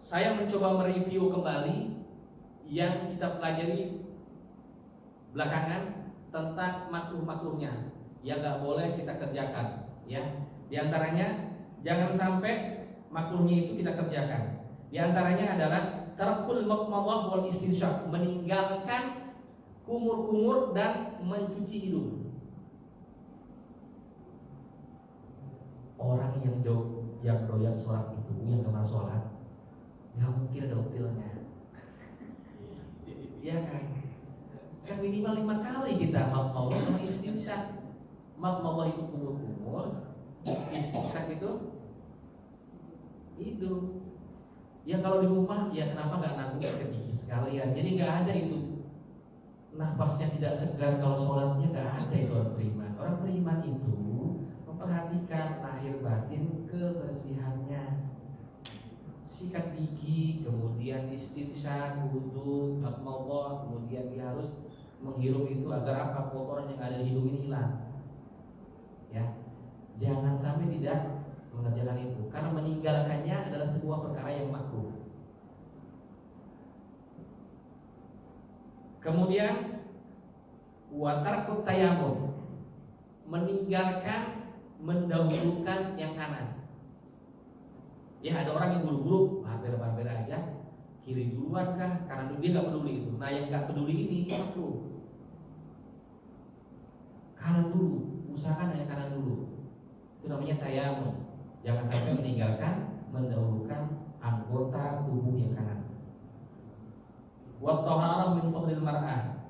saya mencoba mereview kembali yang kita pelajari belakangan tentang makruh-makruhnya yang nggak boleh kita kerjakan, ya. Di antaranya jangan sampai makruhnya itu kita kerjakan. Di antaranya adalah tarkul madmadah wal istinsyaq, meninggalkan kumur-kumur dan mencuci hidung. Orang yang doyan sholat itu, yang gemar sholat, nggak mungkin ada upilnya, ya kan? Kan minimal 5 kali kita madmadah sama istinsyaq. Madmadah itu kumur-kumur, istinsyaq itu hidung. Ya kalau di rumah, ya kenapa nggak nanggung sikat gigi sekalian? Jadi nggak ada itu nafasnya tidak segar kalau sholatnya, nggak ada itu orang beriman. Orang beriman itu memperhatikan lahir batin kebersihannya, sikat gigi, kemudian istinsyaq, wudu, madmadah, kemudian dia harus menghirup itu agar apa, kotoran yang ada di hidung ini hilang. Ya, jangan sampai tidak mengerjakan itu, karena meninggalkannya adalah sebuah perkara yang makruh. Kemudian watarkut tayamum, meninggalkan mendahulukan yang kanan. Ya, ada orang yang buru-buru barber aja, kiri duluan kah, kanan dulu, dia nggak peduli itu. Nah, yang nggak peduli ini makruh. Kanan dulu, usahakan hanya kanan dulu. Itu namanya tayamum. Jangan sampai meninggalkan mendahulukan anggota tubuh yang kanan. Wa taharah min fadlil mar'ah,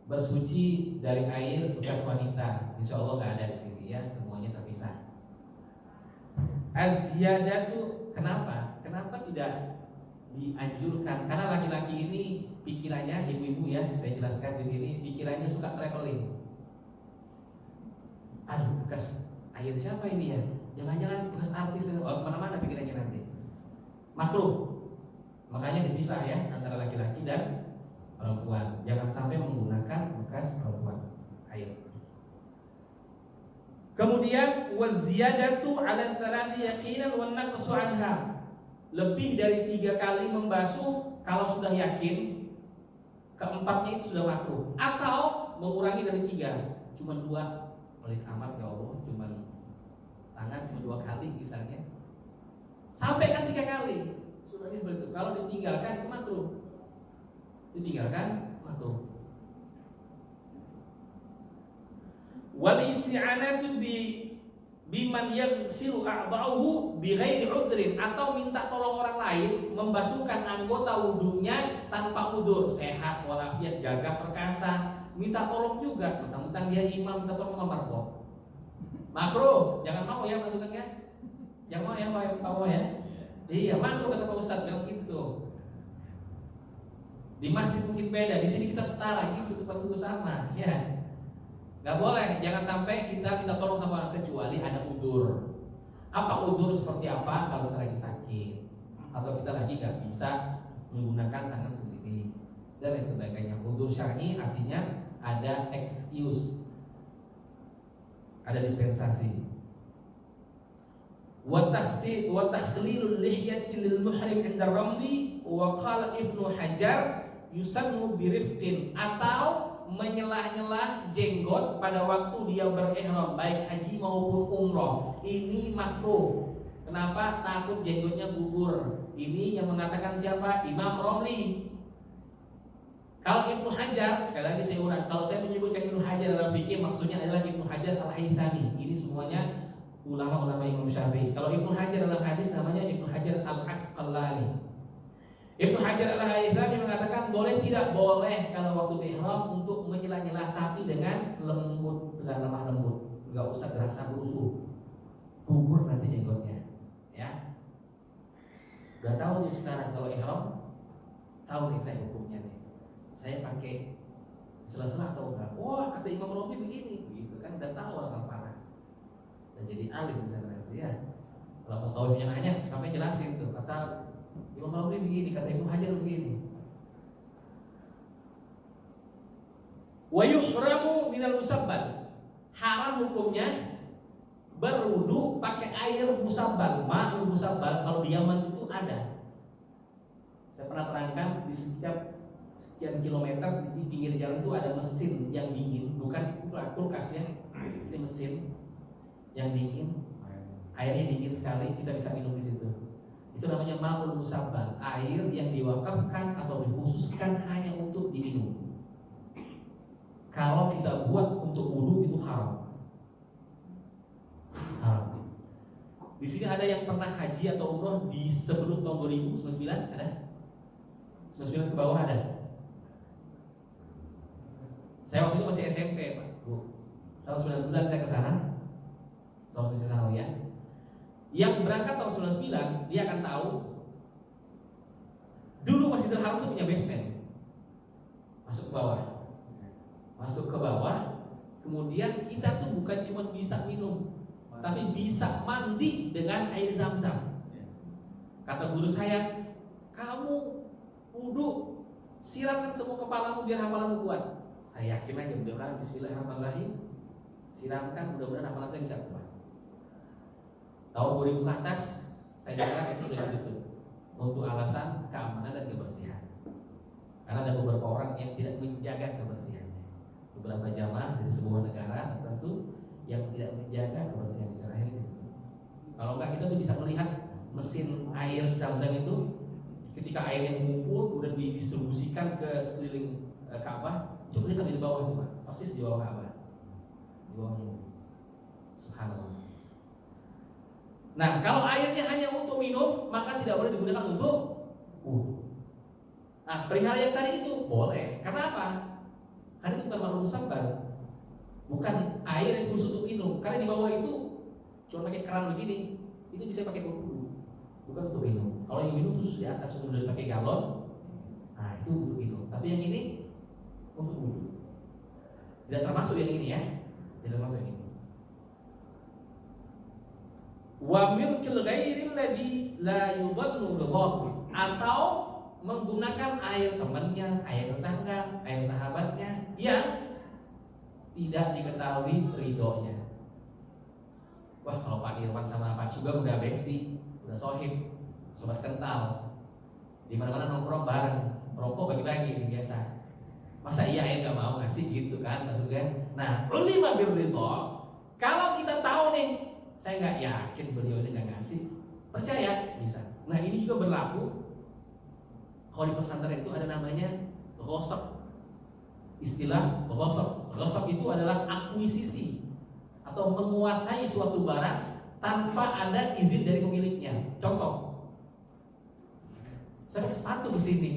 bersuci dari air bekas wanita. Insya Allah nggak ada di sini, ya, semuanya terpisah. Az-ziyadatu, kenapa tidak dianjurkan? Karena laki-laki ini pikirannya, ibu-ibu ya, saya jelaskan di sini, pikirannya suka traveling. Aduh, bekas air siapa ini ya? Jangan-jangan bekas artis, kemana-mana pikirannya nanti. Makruh. Makanya dipisah ya antara laki-laki dan perempuan. Jangan sampai menggunakan bekas perempuan air. Kemudian waziyadatu ala thalathi yaqinan wa naqsu anha, lebih dari 3 kali membasuh kalau sudah yakin, keempatnya itu sudah makruh. Atau mengurangi dari 3, cuma 2, balik amat ya Allah, cuma tangan cuma 2 kali misalnya, sampaikan 3 kali, sudahnya seperti itu. Kalau ditinggalkan itu makruh, ditinggalkan makruh. Wal isti'anatu biman yaghsilu a'dha'uhu bighairi 'udhrin, atau minta tolong orang lain membasuhkan anggota wudunya tanpa udzur, sehat walafiat, gagah perkasa, minta tolong juga, mentang-mentang dia imam minta tolong sama marbot. Makruh, jangan mau ya masukannya. Jangan mau ya, mau ya. Iya, makruh kata Pak Ustadz, bilang gitu. Di masjid mungkin beda, di sini kita setara, gitu tempat duduk sama, ya. Gak boleh, jangan sampai kita minta tolong sama orang kecuali ada udzur. Apa udzur seperti apa? Kalau kita lagi sakit atau kita lagi gak bisa menggunakan tangan sendiri dan lain sebagainya. Udzur syar'i artinya ada excuse, ada dispensasi. Wa takhlilul lihyati lil muhrim 'inda ramli, wa qala Ibnu Hajar yusannu birifqin, atau menyelah-nyelah jenggot pada waktu dia berihram baik haji maupun umroh. Ini makruh. Kenapa? Takut jenggotnya gugur. Ini yang mengatakan siapa? Imam Romli. Kalau Ibnu Hajar, sekali lagi saya ulang, kalau saya menyebutkan Ibnu Hajar dalam fikih, maksudnya adalah Ibnu Hajar Al-Haythami. Ini semuanya ulama-ulama Imam Syafi'i. Kalau Ibnu Hajar dalam hadis namanya Ibnu Hajar Al-Asqalani. Ibnu Hajar Al-Haythami mengatakan boleh, tidak boleh kalau waktu ihram untuk menyelah-nyelah, tapi dengan lembut, dengan lemah lembut, nggak usah terasa berusuh, gugur nanti jenggotnya, ya. Udah tahu nih sekarang kalau ihram, tahu nih saya hukumnya nih. Saya pakai sela-sela atau enggak? Wah, kata Imam Romli begini, begitu kan, udah tahu orang al-farah. Dan jadi alim misalnya, ya. Kalau mau tahu yang nanya, sampai jelasin tuh, kata Imam Romli begini, kata Ibnu Hajar begini. Wa yuhramu minal musabbal, haram hukumnya berwudu pakai air musabbal. Ma'ul musabbal kalau di Yaman itu ada. Saya pernah terangkan di setiap sekian kilometer di pinggir jalan itu ada mesin yang dingin, bukan kulkas ya, ini mesin yang dingin, airnya dingin sekali, kita bisa minum di situ. Itu namanya ma'ul musabbal, air yang diwakafkan atau dikhususkan hanya untuk diminum. Kalau kita buat untuk wudu itu haram. Haram. Di sini ada yang pernah haji atau umroh di sebelum tahun 2099? Ada? 99 ke bawah ada? Saya waktu itu masih SMP, Pak, Bu. Tahun 99 saya ke sana. Tahun ke sana ya. Yang berangkat tahun 99 dia akan tahu dulu Masjidil Haram itu punya basement. Masuk ke bawah. Masuk ke bawah, kemudian kita tuh bukan cuma bisa minum, tapi bisa mandi dengan air Zam-Zam. Kata guru saya, kamu wudu, siramkan semua kepalamu biar hafalanmu kuat. Saya yakin aja, mudah-mudahan bismillahirrahmanirrahim, siramkan, mudah-mudahan hafalan saya bisa kuat. Tahun 2000 ke atas, saya dengar itu sudah ditutup untuk alasan keamanan dan kebersihan. Karena ada beberapa orang yang tidak menjaga kebersihannya. Beberapa jamaah dari sebuah negara tertentu yang tidak menjaga kebersihan Israel itu. Kalau enggak kita tuh bisa melihat mesin air Zam-Zam itu ketika airnya mengumpul kemudian didistribusikan ke sekeliling Ka'bah, itu kelihatan di bawah itu, Pak. Persis di bawah Ka'bah. Di bawahnya. Subhanallah. Nah, kalau airnya hanya untuk minum, maka tidak boleh digunakan untuk wudu. Nah, perihal yang tadi itu boleh. Karena apa? Karena itu bukan ma'ul musabbal, bukan air yang khusus untuk minum. Karena di bawah itu cuma pakai keran begini, itu bisa pakai wudu, bukan untuk minum. Kalau yang minum terus di atas sudah pakai galon, nah itu untuk minum. Tapi yang ini untuk wudu. Tidak termasuk yang ini ya, tidak termasuk yang ini. Wa milkil ghairil ladzi la yudhannu ridhahu, atau menggunakan air temannya, air tetangga, air sahabatnya yang tidak diketahui ridhonya. Wah, kalau Pak Irwan sama Pak Sugeng udah bestie, udah sohib, sobat kental, di mana-mana nongkrong bareng, rokok bagi-bagi ini biasa. Masa iya air gak mau ngasih gitu kan, Pak Sugeng? Nah, ulima birridho, kalau kita tahu nih, saya nggak yakin beliau ini nggak ngasih, percaya bisa. Nah, ini juga berlaku. Kalau di pesantren itu ada namanya ghosab. Istilah ghosab. Ghosab itu adalah akuisisi atau menguasai suatu barang tanpa ada izin dari pemiliknya. Contoh, saya pakai sepatu di sini,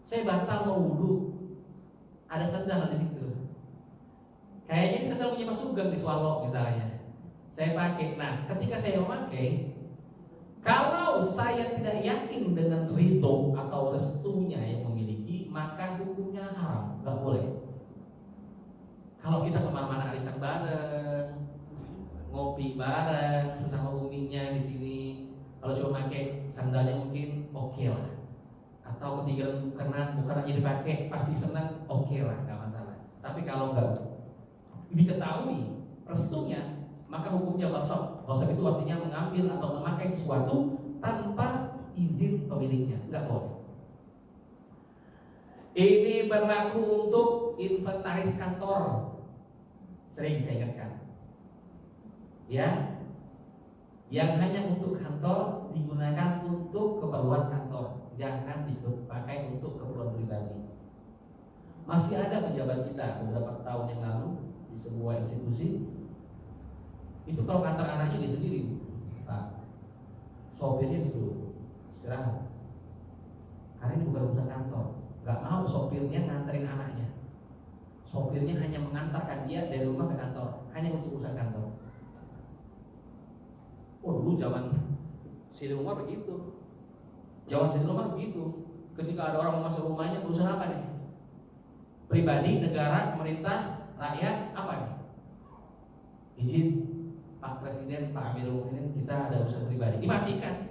saya batal mau wudu, ada sandal di situ. Kayaknya ini sandal punya Mas Sugeng di Swallow misalnya. Saya pakai. Nah, ketika saya memakai, kalau saya tidak yakin dengan ridho atau restunya yang memiliki, maka hukumnya haram, nggak boleh. Kalau kita kemana-mana arisan bareng, ngopi bareng bersama uminya di sini, kalau cuma pakai sandalnya mungkin oke lah. Atau ketiga karena bukan hanya dipakai pasti senang, oke lah, nggak masalah. Tapi kalau nggak diketahui restunya, maka hukumnya ghasab. Ghasab itu artinya mengambil atau memakai sesuatu tanpa izin pemiliknya, enggak boleh. Ini berlaku untuk inventaris kantor. Sering saya ingatkan. Ya. Yang hanya untuk kantor digunakan untuk keperluan kantor, jangan dipakai untuk keperluan pribadi. Masih ada pejabat kita beberapa tahun yang lalu di sebuah institusi, itu kalau ngantar anaknya dia sendiri, Pak, sopirnya disuruh istirahat, karena ini bukan urusan kantor. Gak mau sopirnya nganterin anaknya. Sopirnya hanya mengantarkan dia dari rumah ke kantor, hanya untuk urusan kantor. Oh, dulu zaman Sidi Umar begitu. Zaman Sidi Umar begitu. Ketika ada orang mau masuk rumahnya, urusan apa nih? Pribadi, negara, pemerintah, rakyat, apa nih? Izin Pak Presiden, Pak Amirul Mukminin, kita ada urusan pribadi. Dimatikan,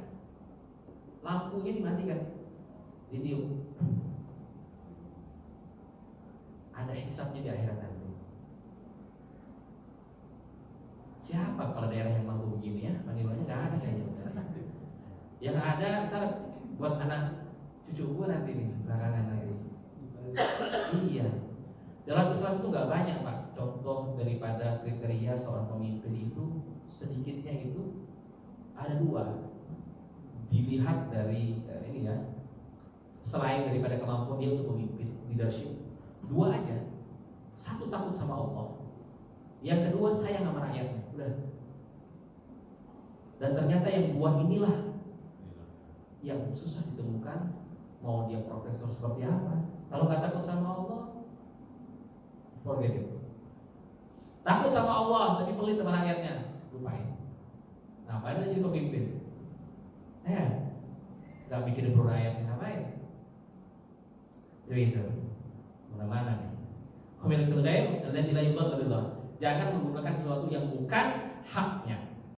lampunya dimatikan, video. Ada hisabnya di akhirat nanti. Siapa kalau daerah yang mampu begini ya? Bagaimana nggak ada kayaknya. Yang ada ntar buat anak cucu gue nanti nih belakangan nanti. Iya. Dalam Islam itu nggak banyak Pak contoh daripada kriteria seorang pemimpin itu, sedikitnya itu ada dua. Dilihat dari ini ya, selain daripada kemampuan dia untuk memimpin leadership, dua aja. Satu, takut sama Allah. Yang kedua, sayang sama rakyatnya. Udah. Dan ternyata yang dua inilah yang susah ditemukan. Mau dia profesor seperti apa, kalau nggak takut sama Allah, forget it. Takut sama Allah tapi pelit sama rakyatnya, lupain. Ngapain dia jadi pemimpin? Nggak bikin pro rakyatnya, ngapain? Jadi itu mana-mana nih. Humilkul ghaib dan tidak yudhal. Jangan menggunakan sesuatu yang bukan haknya.